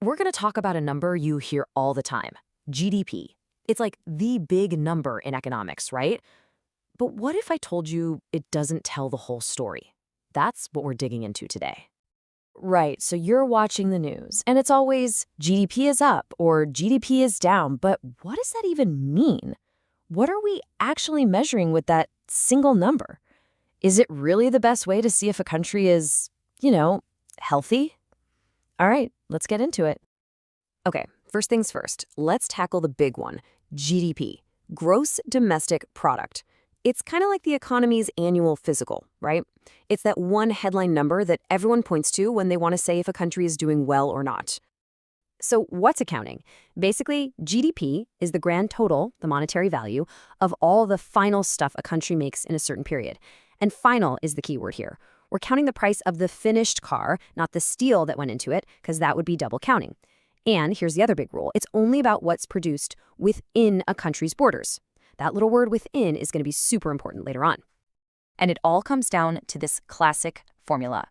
we're going to talk about a number you hear all the time, GDP. It's like the big number in economics, right? But what if I told you it doesn't tell the whole story? That's what we're digging into today. Right, so you're watching the news, and it's always GDP is up or GDP is down, but what does that even mean? What are we actually measuring with that single number? Is it really the best way to see if a country is, healthy? All right, let's get into it. Okay, first things first, let's tackle the big one, GDP, Gross Domestic Product. It's kind of like the economy's annual physical, right? It's that one headline number that everyone points to when they want to say if a country is doing well or not. So what's accounting? Basically, GDP is the grand total, the monetary value, of all the final stuff a country makes in a certain period. And final is the key word here. We're counting the price of the finished car, not the steel that went into it, because that would be double counting. And here's the other big rule. It's only about what's produced within a country's borders. That little word within is going to be super important later on. And it all comes down to this classic formula.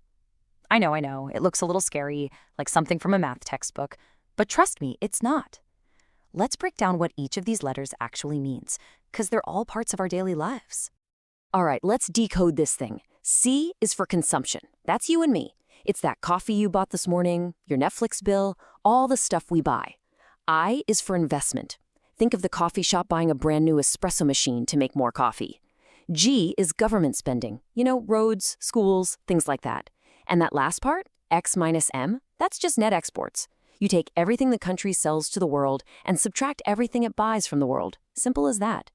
I know, it looks a little scary, like something from a math textbook, but trust me, it's not. Let's break down what each of these letters actually means, because they're all parts of our daily lives. All right, let's decode this thing. C is for consumption. That's you and me. It's that coffee you bought this morning, your Netflix bill, all the stuff we buy. I is for investment. Think of the coffee shop buying a brand new espresso machine to make more coffee. G is government spending. Roads, schools, things like that. And that last part, X minus M, that's just net exports. You take everything the country sells to the world and subtract everything it buys from the world. Simple as that.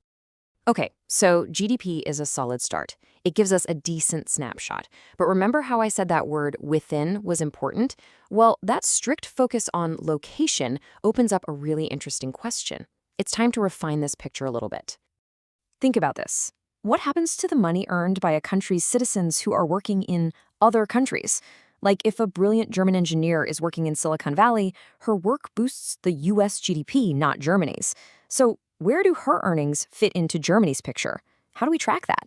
Okay, so GDP is a solid start. It gives us a decent snapshot. But remember how I said that word within was important? Well, that strict focus on location opens up a really interesting question. It's time to refine this picture a little bit. Think about this. What happens to the money earned by a country's citizens who are working in other countries? Like if a brilliant German engineer is working in Silicon Valley, her work boosts the US GDP, not Germany's. So where do her earnings fit into Germany's picture? How do we track that?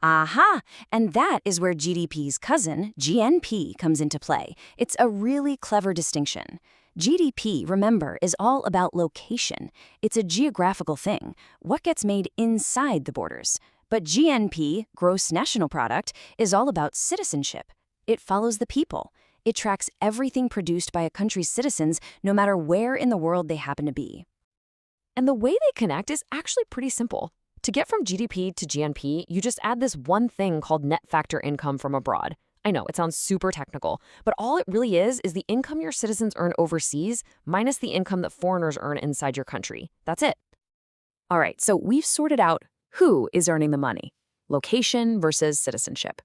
Aha! And that is where GDP's cousin, GNP, comes into play. It's a really clever distinction. GDP, remember, is all about location. It's a geographical thing, what gets made inside the borders. But GNP, Gross National Product, is all about citizenship. It follows the people. It tracks everything produced by a country's citizens, no matter where in the world they happen to be. And the way they connect is actually pretty simple. To get from GDP to GNP, you just add this one thing called net factor income from abroad. I know, it sounds super technical, but all it really is the income your citizens earn overseas minus the income that foreigners earn inside your country. That's it. All right, so we've sorted out who is earning the money, location versus citizenship.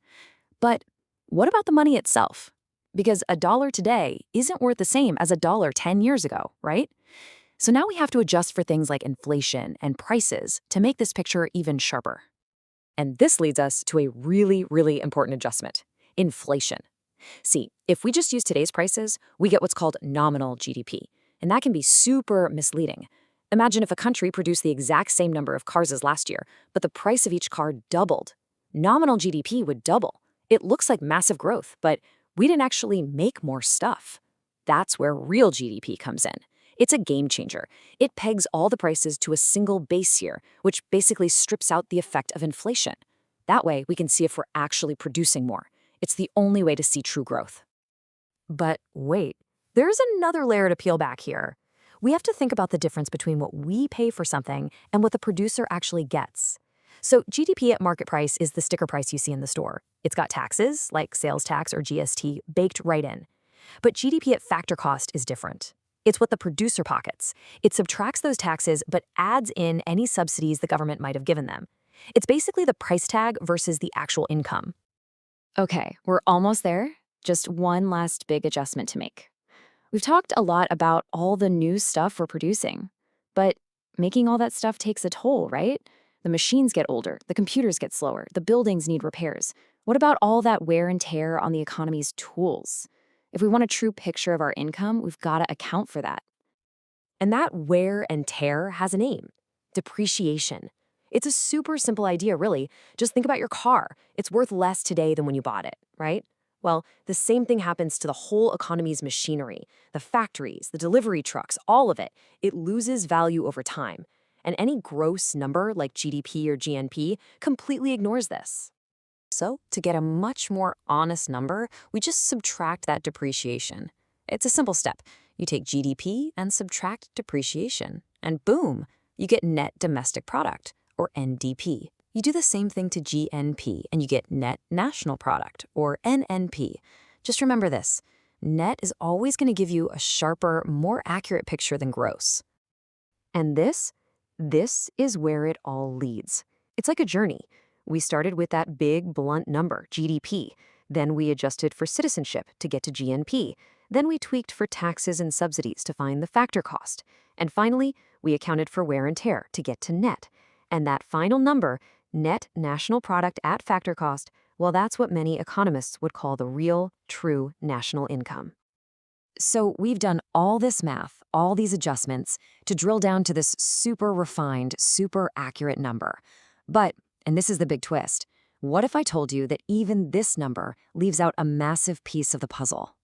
But what about the money itself? Because a dollar today isn't worth the same as a dollar 10 years ago, right? So now we have to adjust for things like inflation and prices to make this picture even sharper. And this leads us to a really, really important adjustment. Inflation. See, if we just use today's prices, we get what's called nominal GDP, and that can be super misleading. Imagine if a country produced the exact same number of cars as last year, but the price of each car doubled. Nominal GDP would double. It looks like massive growth, but we didn't actually make more stuff. That's where real GDP comes in. It's a game changer. It pegs all the prices to a single base year, which basically strips out the effect of inflation. That way, we can see if we're actually producing more. It's the only way to see true growth. But wait, there's another layer to peel back here. We have to think about the difference between what we pay for something and what the producer actually gets. So GDP at market price is the sticker price you see in the store. It's got taxes, like sales tax or GST, baked right in. But GDP at factor cost is different. It's what the producer pockets. It subtracts those taxes but adds in any subsidies the government might have given them. It's basically the price tag versus the actual income. Okay, we're almost there. Just one last big adjustment to make. We've talked a lot about all the new stuff we're producing, but making all that stuff takes a toll, right? The machines get older, the computers get slower, the buildings need repairs. What about all that wear and tear on the economy's tools? If we want a true picture of our income, we've got to account for that. And that wear and tear has a name: depreciation. It's a super simple idea, really. Just think about your car. It's worth less today than when you bought it, right? Well, the same thing happens to the whole economy's machinery, the factories, the delivery trucks, all of it. It loses value over time. And any gross number like GDP or GNP completely ignores this. So, to get a much more honest number, we just subtract that depreciation. It's a simple step. You take GDP and subtract depreciation, and boom, you get net domestic product, or NDP. You do the same thing to GNP, and you get net national product, or NNP. Just remember this, net is always going to give you a sharper, more accurate picture than gross. And this is where it all leads. It's like a journey. We started with that big, blunt number, GDP. Then we adjusted for citizenship to get to GNP. Then we tweaked for taxes and subsidies to find the factor cost. And finally, we accounted for wear and tear to get to net. And that final number, net national product at factor cost, well, that's what many economists would call the real, true national income. So we've done all this math, all these adjustments, to drill down to this super refined, super accurate number. But, and this is the big twist, what if I told you that even this number leaves out a massive piece of the puzzle?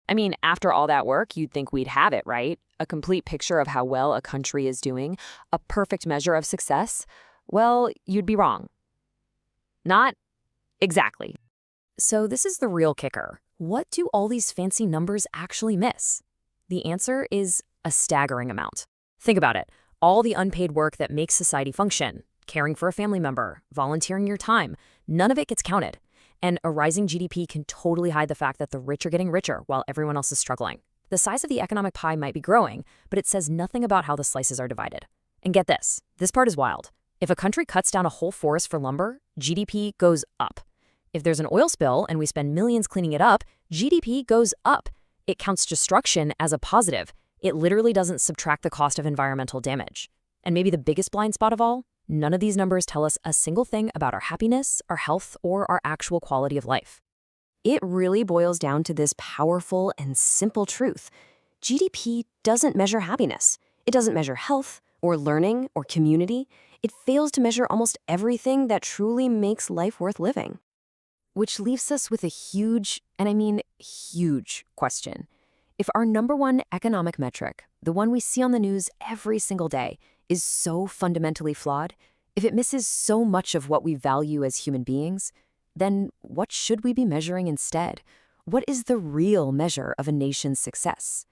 I mean, after all that work, you'd think we'd have it, right? A complete picture of how well a country is doing, a perfect measure of success. Well, you'd be wrong. Not exactly. So this is the real kicker. What do all these fancy numbers actually miss? The answer is a staggering amount. Think about it. All the unpaid work that makes society function, caring for a family member, volunteering your time, none of it gets counted. And a rising GDP can totally hide the fact that the rich are getting richer while everyone else is struggling. The size of the economic pie might be growing, but it says nothing about how the slices are divided. And get this part is wild. If a country cuts down a whole forest for lumber, GDP goes up. If there's an oil spill and we spend millions cleaning it up, GDP goes up. It counts destruction as a positive. It literally doesn't subtract the cost of environmental damage. And maybe the biggest blind spot of all, none of these numbers tell us a single thing about our happiness, our health, or our actual quality of life. It really boils down to this powerful and simple truth. GDP doesn't measure happiness. It doesn't measure health, or learning, or community. It fails to measure almost everything that truly makes life worth living. Which leaves us with a huge, and I mean huge, question. If our number one economic metric, the one we see on the news every single day, is so fundamentally flawed, if it misses so much of what we value as human beings, then what should we be measuring instead? What is the real measure of a nation's success?